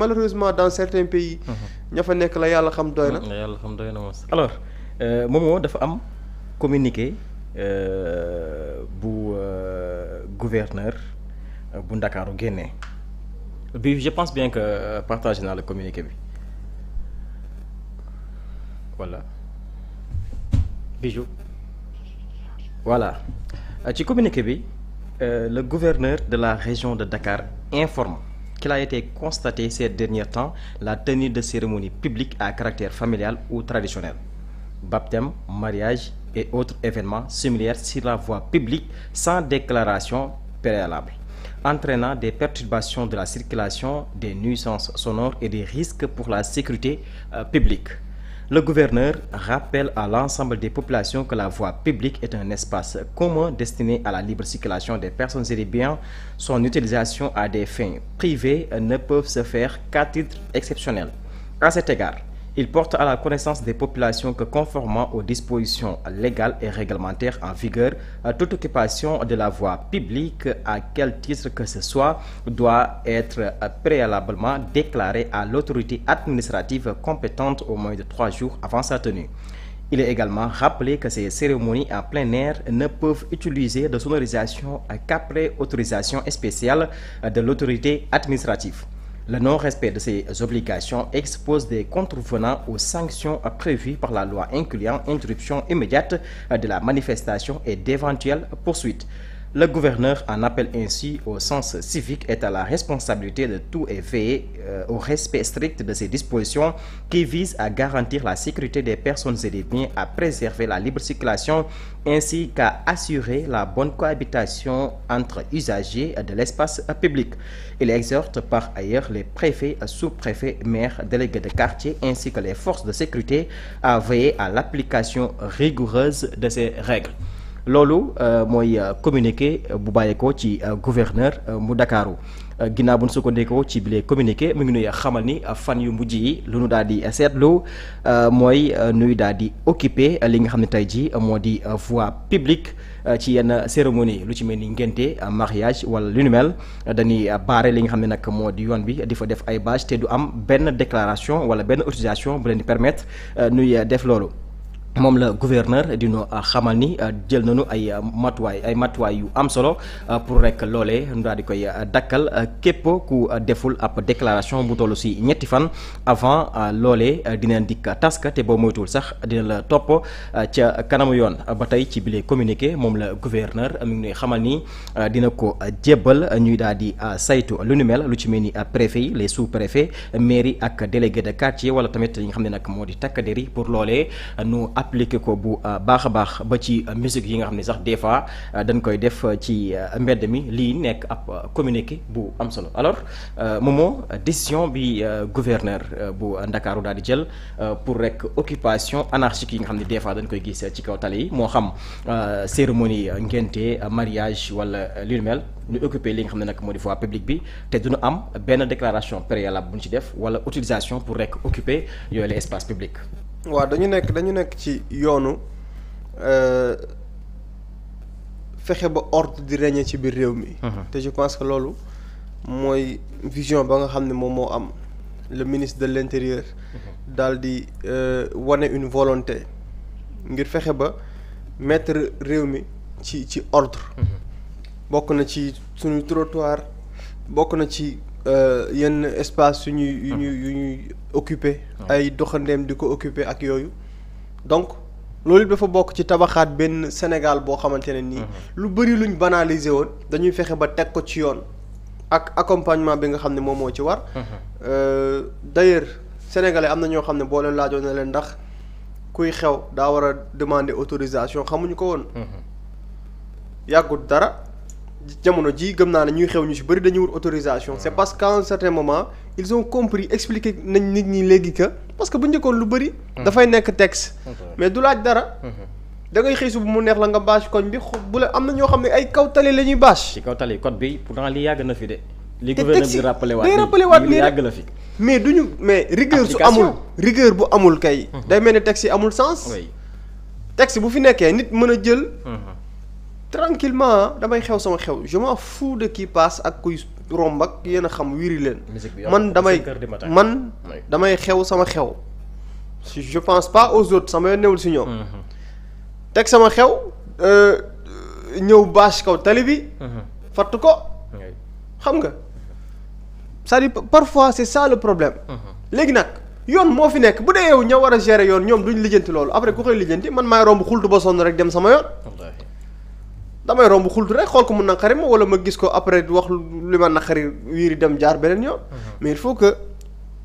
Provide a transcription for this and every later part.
malheureusement dans certains pays. ña fa nekk la yàlla xam doy na. yàlla xam doy na mos. alors Momo dafa am communiqué bu gouverneur bu Ndakaaru génnee bi je pense bien que partagé naa le communiqué bi voilà bijou voilà ci communiqué bi le gouverneur de la région de Dakar informe qu'il a été constaté ces derniers temps la tenue de cérémonies publiques à caractère familial ou traditionnel, baptême, mariage et autres événements similaires sur la voie publique sans déclaration préalable, entraînant des perturbations de la circulation, des nuisances sonores et des risques pour la sécurité publique. Le gouverneur rappelle à l'ensemble des populations que la voie publique est un espace commun destiné à la libre circulation des personnes et des biens. Son utilisation à des fins privées ne peut se faire qu'à titre exceptionnel. À cet égard, il porte à la connaissance des populations que conformément aux dispositions légales et réglementaires en vigueur, toute occupation de la voie publique, à quel titre que ce soit, doit être préalablement déclarée à l'autorité administrative compétente au moins de 3 jours avant sa tenue. Il est également rappelé que ces cérémonies en plein air ne peuvent utiliser de sonorisation qu'après autorisation spéciale de l'autorité administrative. Le non-respect de ces obligations expose des contrevenants aux sanctions prévues par la loi incluant interruption immédiate de la manifestation et d'éventuelles poursuites. Le gouverneur en appelle ainsi au sens civique et à la responsabilité de tout et veiller au respect strict de ces dispositions qui visent à garantir la sécurité des personnes et des biens, à préserver la libre circulation ainsi qu'à assurer la bonne cohabitation entre usagers de l'espace public. Il exhorte par ailleurs les préfets, sous-préfets, maires, délégués de quartier ainsi que les forces de sécurité à veiller à l'application rigoureuse de ces règles. loolu mooy communiqué bu bàyyeekoo ci gouverneur mu Ndakaaru ginnaaw bu ñu sukkandikoo ci bile communiqué mu ngi nuy xamal ni fan yu mujj yi lu nu daal di seetlu mooy nuy daal di occupé li nga xam ne tey jii moo di voie publique ci yenn cérémonie lu ci mel ni ngénte mariage wala lu nu mel dañuy baare li nga xam ne nag moo di yoon bi di fa def ay bâche te du am benn déclaration wala benn autorisation bu leen di permettre nuy def loolu. moom la gouverneur dinu xamal ni jël nañu ay matuwaay yu am solo pour rek loolee nu daal di koy dakkal képp ku deful ab déclaration bu tollu ci ñetti fan avant loolee dinañ dikk taska te boo moytuwul sax dina la topp ca kanamu yoon ba tey ci bile communiqué moom la gouverneur mi ngi nuy xamal ni dina ko jébbal ñuy daal di saytu lu nu mel lu ci mel ni préfet yi les sous-préfets mairie ak délégué de quartier wala tamit yi nga xam ne nag moo di takk-der yi pour loolee nu appliqué ko bu baax a baax ba ci musique yi nga xam ne sax des fois dañ koy def ci mbedd mi lii nekk ab communiqué bu am solo alors Momo décision bi gouverneur bu Ndakaaru daal di jël pour rek occupation anarchique yi nga xam ne des fois dañ koy gis ci kaw tali yi moo xam cérémonie ngénte mariage wala lu mel ñu occupé li nga xam ne nag moo di voie publique bi te duñu am benn déclaration préalable bu ñu ci def wala utilisation pour rek occuper yooyu les espaces publics. waaw dañu nekk ci yoonu fexe ba ordre di régner ci biir réew mi. te je pense que loolu mooy vision ba nga xam ne moom moo am le ministre de l'intérieur. daal di wane une volonté ngir fexe ba mettre réew mi ci ordre. bokk na ci suñu trottoir bokk na ci. yenn espace yu ñuy occupé ay doxandeem di ko occupé ak yooyu donc loolu dafa bokk ci tabaxaat benn Sénégal boo xamante ne nii lu bëri luñ banaliser woon dañuy fexe ba teg ko ci yoon ak accompagnement bi nga xam ne moom moo ci war d'ailleurs sénégalais am na ñoo xam ne boo leen laajoon na leen ndax kuy xew daa war a demander autorisation xamuñu ko woon yàggut dara jamono ji gëm naa ne ñuy xew ñu ci bëri dañuy wut autorisation c'est parce qu'à un certain moment ils ont compris expliquer nañ nit ñi léegi que parce que bu njëkkoon lu bëri dafay nekk texte mais du laaj dara da ngay xëy suba mu neex la nga bâche koñ bi bu la am na ñoo xam ne ay kaw tali la ñuy bâche ci kaw tali code bi pourtant li yàgg na fi de li gouverneur bi rappelé waat li yàgg la fi mais duñu mais rigueur bu amul kay day mel ni texte yi amul sens texte bu fi nekkee nit mën a jël tranquillement damay xew sama xew je m'en fous de qui passe ak kuy romb ak yéen a xam wiri leen. musique bi man damay xew sama xew. je pense pas aux autres sama yoon newul si ñoom. teg sama xew ñëw bâche kaw tali bi. fatt ko. xam nga c'est-à-dire parfois c'est ça le problème. léegi nag yoon moo fi nekk bu dee yow ña war a gérer yoon ñoom duñ lijjanti loolu après ku koy lijjanti man maay romb xultu ba sonn rek dem sama yoon. damay romb xultu rek xool ko mu naqari ma wala ma gis ko après wax li ma naqari wiiri dem jaar beneen yoon. mais il faut que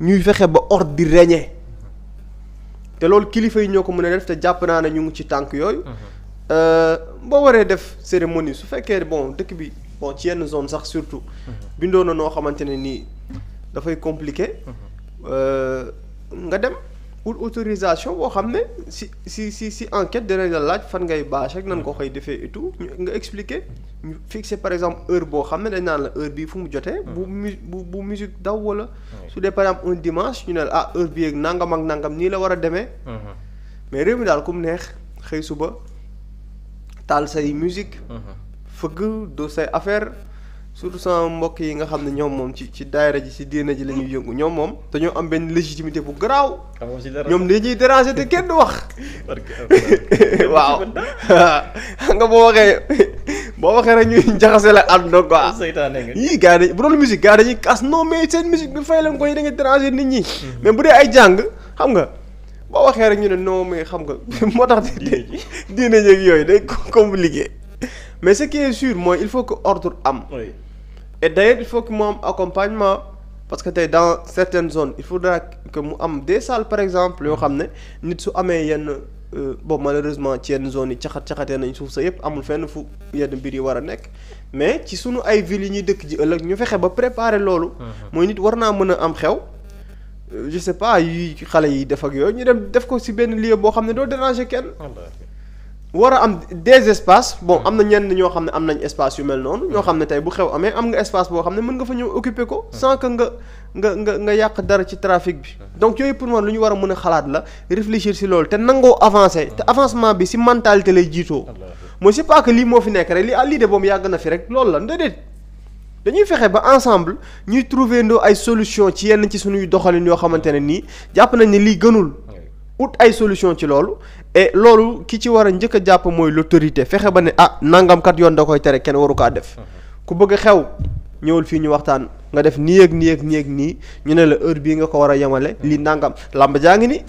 ñuy fexe ba ordre di régner. te loolu kilifa yi ñoo ko mën a def te jàpp naa ne ñu ngi ci tànk yooyu. boo waree def cérémonie su fekkee bon dëkk bi bon ci yenn zone sax surtout. bindoo na noo xamante ne nii dafay compliqué. nga dem pour autorisation boo xam ne si enquête dinañ la laaj fan ngay bâche ak nan ko koy defee et tout nga expliquer ñu fixer par exemple heure boo xam ne dañ naan la heure bii fu mu jotee. bu musique daw wala. su dee par exemple un dimanche ñu ne la heure bii ak nangam nii la war a demee. mais réew mi daal ku mu neex xëy suba taal say musique. fëgg do say affaire surtout sama mbokk yi nga xam ne ñoom moom ci daayira ji ci diina ji la ñuy yëngu ñoom moom dañoo am benn légitimité bu garaaw. ñoom dañuy déranger te kenn du wax. waaw nga boo waxee rek ñuy jaxase la àdduna quoi. yii gars yi bu doon musique gars dañuy kas non mais seen musique bi fay leen ko yi da nga déranger nit ñi. mais bu dee ay jàng xam nga boo waxee rek ñu ne non mais xam nga moo tax diina ji yooyu day compliqué mais ce qui est sûr mooy il faut que ordre am. et d'ailleurs il faut que mu am accompagnement parce que tey dans certaines zones il faudra que mu am des salles par exemple yoo xam ne nit su amee yenn bon malheureusement ci yenn zones yi caxatee nañ suuf sa yëpp amul fenn fu yenn mbir yi war a nekk mais ci sunu ay villes yi ñuy dëkk ji ëllëg ñu fexe ba préparer loolu. mooy nit war naa mën a am xew. je sais pas yi xale yi def ak yooyu ñu dem def ko ci benn lieu boo xam ne doo déranger kenn. war a am des espaces bon am na ñenn ñoo xam ne am nañ espace yu mel noonu ñoo xam ne tey bu xew amee am nga espace boo xam ne mën nga fa ñëw occuper ko sans que nga yàq dara ci trafic bi donc yooyu pour man lu ñu war a mën a xalaat la réfléchir ci loolu te nangoo avancer te avancement bi ci mentalité lay jiitoo mooy c'est pas que lii moo fi nekk rek lii de boobu yàgg na fi rek loolu la déedéet dañuy fexe ba ensemble ñuy trouver ndoo ay solution ci yenn ci suñuy doxalin yoo xamante ne nii jàpp nañ ne lii gënul ut ay solution ci loolu et loolu ki ci war a njëkk a jàpp mooy l'autorité fexe ba ne nangamkat yoon da koy tere kenn waru kaa def ku bëgg xew ñëwul fii ñu waxtaan nga def nii ak nii ak nii ak nii ñu ne la heure bii nga ko war a yemale lii nangam làmb jaa ngi ni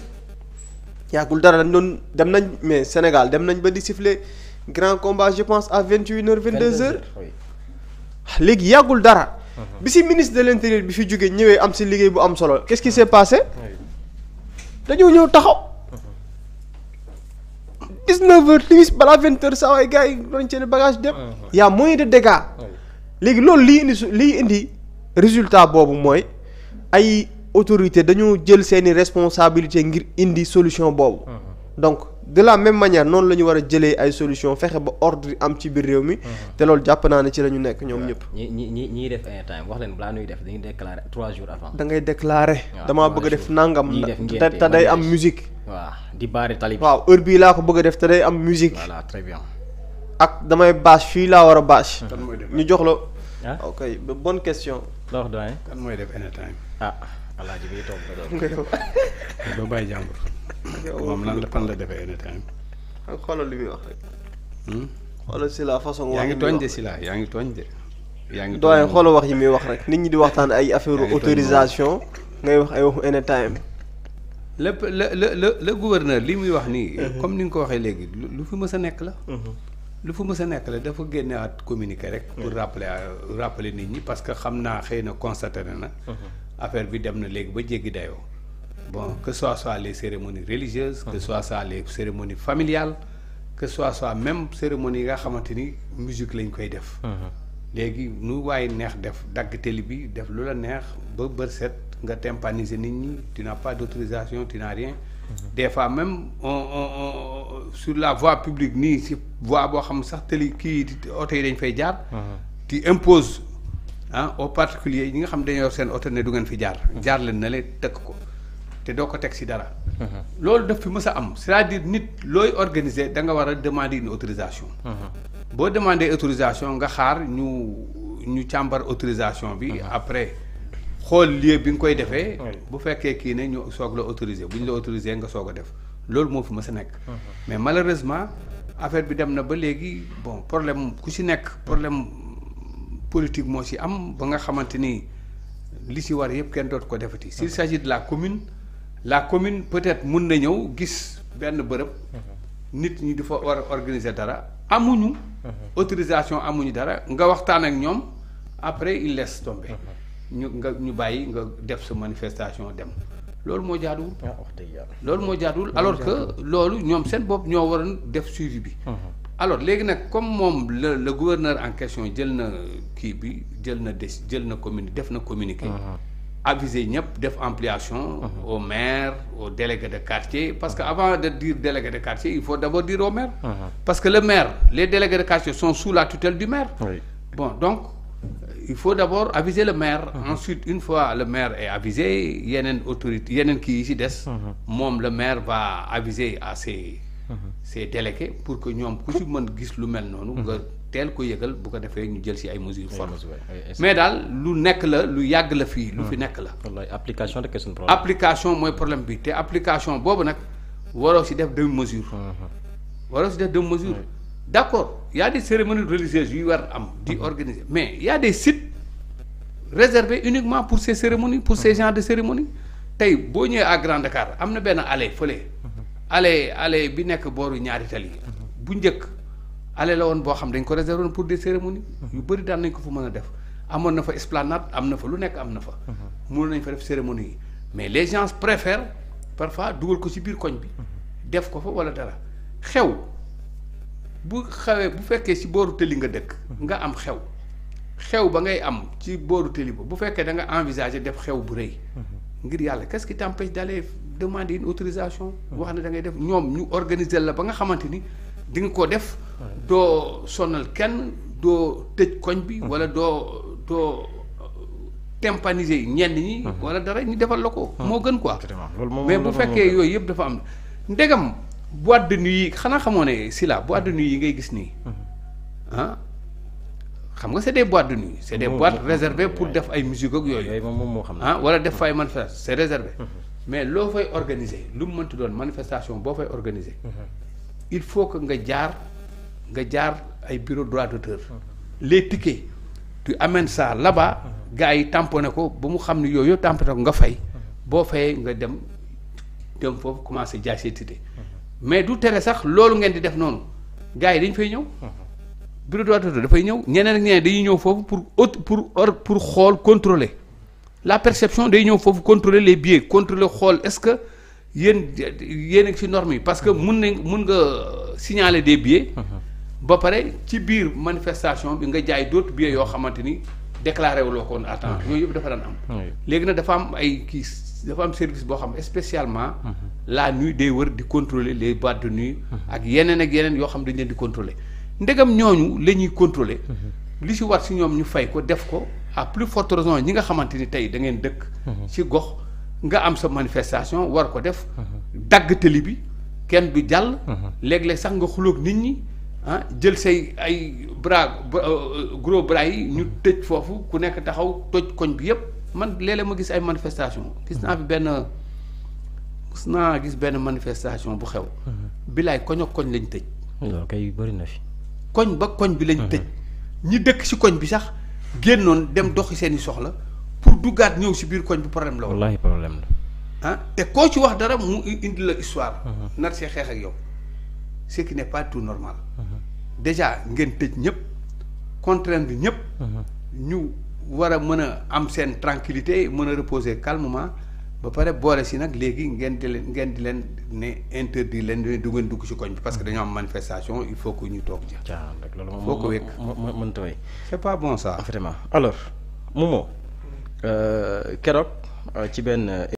yàggul dara dañ doon dem nañ mais Sénégal dem nañ ba di siffler grand combat je pense à 21h 22h léegi yàggul dara bi si ministre de l'intérieur bi fi jógee ñëwee am si liggéey bu am solo qu'est-ce qui s'est passé dañoo ñëw taxaw 19h timis balaa 20h saa waay gars yi doon seen bagage dem. y a moins de dégâts. léegi loolu liy indi résultat boobu mooy ay autorités dañoo jël seeni responsabilité ngir indi solution boobu. donc de la même manière noonu la ñu war a jëlee ay solution fexe ba ordre am ci biir réew mi. te loolu jàpp naa ne ci la ñu nekk ñoom ñëpp. ñi def anytime wax leen balaa ñuy def dañuy déclarer 3 jours avant. da ngay déclarer. damaa bëgg a def nangam. te day am musique. waaw di baari tali bi. waaw heure bii laa ko bëgg a def te day am musique. voilà très bien. ak damay bâche fii laa war a bâche. ñu jox la. ok bonne question. loo wax doyen. kan mooy def anytime. alaaji bi toog ba bàyyi jàmbur. moom lan la fan la defee anytime. xoolal li muy wax rek. xoolal si la façon. yaa ngi tooñ de si la yaa ngi tooñ de. yaa ngi doyen xoolal wax yi muy wax rek nit ñi di waxtaan ay affaire autorisation ngay wax ay waxu anytime. lépp le gouverneur li muy wax nii. comme ni nga ko waxee léegi lu fi mës a nekk la. lu fi mës a nekk la dafa génnewaat communiqué rek. pour rappeler nit ñi parce que xam naa xëy na constaté na. affaire bi dem na léegi ba jéggi dayoo. bon que ce soit les cérémonies religieuses. que ce soit les cérémonies familiales. que ce soit même cérémonie yi nga xamante ni musique lañ koy def. léegi nu waaye neex def dagg télé bi def lu la neex ba bër set nga tympaniser nit ñi tu n'as pas d'autorisation tu n'as rien. des fois même on sur la voie publique nii si voie boo xam sax télé kii oto yi dañ fay jaar. tu imposes aux particuliers ñi nga xam dañoo yor seen oto ne du ngeen fi jaar. jaar leen na leen tëkk ko te doo ko teg si dara. loolu daf fi mës a am c'est-à-dire nit looy organiser da nga war a demander une autorisation. boo demander autorisation nga xaar ñu ñu càmbar autorisation bi. après xool lieu bi nga koy defee. bu fekkee kii ne ñu soog la autoriser bu ñu la autoriser nga soog a def loolu moo fi mës a nekk. mais malheureusement affaire bi dem na ba léegi bon problème ku si nekk problème politique moo si am ba nga xamante ni li si war yëpp kenn dootu ko defati. s'il s'agit de la commune peut-être mun na ñëw gis benn bërëb. nit ñi dafa war organiser dara amuñu. autorisation amuñu dara nga waxtaan ak ñoom après il laisse tomber. ñu bàyyi nga def sa manifestation dem loolu moo jaaduwul. loolu moo jaaduwul alors que loolu ñoom seen bopp ñoo waroon def suivi bi. alors léegi nag comme moom le gouverneur en question jël na kii bi jël na def na communiqué. aviser ñëpp def ampliation. au maire au délégué de quartier parce que avant de dire délégué de quartier il faut d'abord dire au maire. parce que le maire les délégués de quartier sont sous la tutelle du maire. bon donc il faut d'abord aviser le maire. ensuite une fois le maire est avisé yeneen autorité yeneen kii yi ci des. moom le maire va aviser à ses délégués pour que ñoom ku ci mën gis lu mel noonu. nga teel ko yëgal bu ko defee ñu jël ci ay mesures fortes. mais daal lu nekk la lu yàgg la fii lu fi nekk la. wallaay application de question problème. application mooy problème bi te application boobu nag waroo ci def demi-mesure. waroo ci def demi-mesure. d'accord y a des cérémonies religieuses yu war am di organiser mais y a des sites réservés uniquement pour ces cérémonies pour ces genres de cérémonies tey boo ñëwee à Grand Dakar am na benn allée fële. allée bi nekk booru ñaari tali bu njëkk allée la woon boo xam dañ ko réservé pour des cérémonies yu bëri daan nañ ko fa mën a def amoon na fa esplanade am na fa lu nekk am na fa mënoon nañ fa def cérémonie yi mais les gens préfèrent parfois dugal ko ci biir koñ bi def ko fa wala dara xew bu xewee bu fekkee ci booru tëli nga dëkk nga am xew ba ngay am ci booru tëli ba bu fekkee da nga envisager def xew bu rëy ngir yàlla qu'est-ce qui t'empêche d'aller demander une autorisation wax ne da ngay def ñoom ñu organiser la ba nga xamante ni di nga ko def doo sonal kenn doo tëj koñ bi wala doo tympaniser ñenn ñi wala dara ñu defal la ko moo gën quoi mais bu fekkee yooyu yëpp dafa am ndegam boîte de nuit yi xanaa xamoo ne si la boîte de nuit yi ngay gis nii xam nga c'est des boîtes de nuit c'est des boîtes réservées pour def ay musique ak yooyu wala def fa ay manifestation c'est réservé mais loo fay organiser lu mu mënti doon manifestation boo fay organiser il faut que nga jaar ay bureau droit d'auteur les tickets tu amènes ça là-bas gars yi tamponné ko ba mu xam ne yooyu tamponné ko nga fay boo fayee nga dem foofu commencer jaay ses tickets mais du tere sax loolu ngeen di def noonu gars yi dañ fay ñëw bureau droit d'auteur dafay ñëw ñeneen ak ñeneen dañuy ñëw foofu pour xool contrôler la perception day ñëw foofu contrôler les billets contrôler xool est-ce que yéen a ci normes yi parce que mun nga signaler des billets ba pare ci biir manifestation bi nga jaay d'autres billets yoo xamante ni déclaré wuloo ko woon à temps yooyu yëpp dafa daan am léegi nag dafa am service boo xam spécialement la nuit day wër di contrôler les boîtes de nuit ak yeneen yoo xam dañ leen di contrôler ndegam ñooñu la ñuy contrôler li ci war ci ñoom ñu fay ko def ko à plus forte raison ñi nga xamante ni tey da ngeen dëkk ci gox nga am sa manifestation war ko def dagg tëli bi kenn du jàll léeg-léeg sax nga xuloog nit ñi jël say ay gros bras yi ñu tëj foofu ku nekk taxaw toj koñ bi yépp man léeg-léeg ma gis ay manifestation gis naa benn manifestation bu xew bilaay koñ ak koñ lañ tëj loolu kay bëri na fi koñ ba koñ bi lañ tëj ñi dëkk ci koñ bi sax génnoon dem doxi seeni soxla pour duggaat ñëw ci biir koñ bi problème la woon. wallaahi problème la. te koo ci wax dara mu indi la histoire. nar see xeex ak yow ce qui n'est pas tout normal. déjà ngeen tëj ñëpp contraindre ñëpp. ñu war a mën a am seen tranquillité mën a reposer calmement ba pare boole si nag léegi ngeen di leen ne interdit leen du ngeen dugg ci koñ bi parce que dañoo am manifestation il faut que ñu toog ja. caa rek loolu moom foo ko wékk mënta way. c'est pas bon ça. vraiment alors Momo keroog ci benn.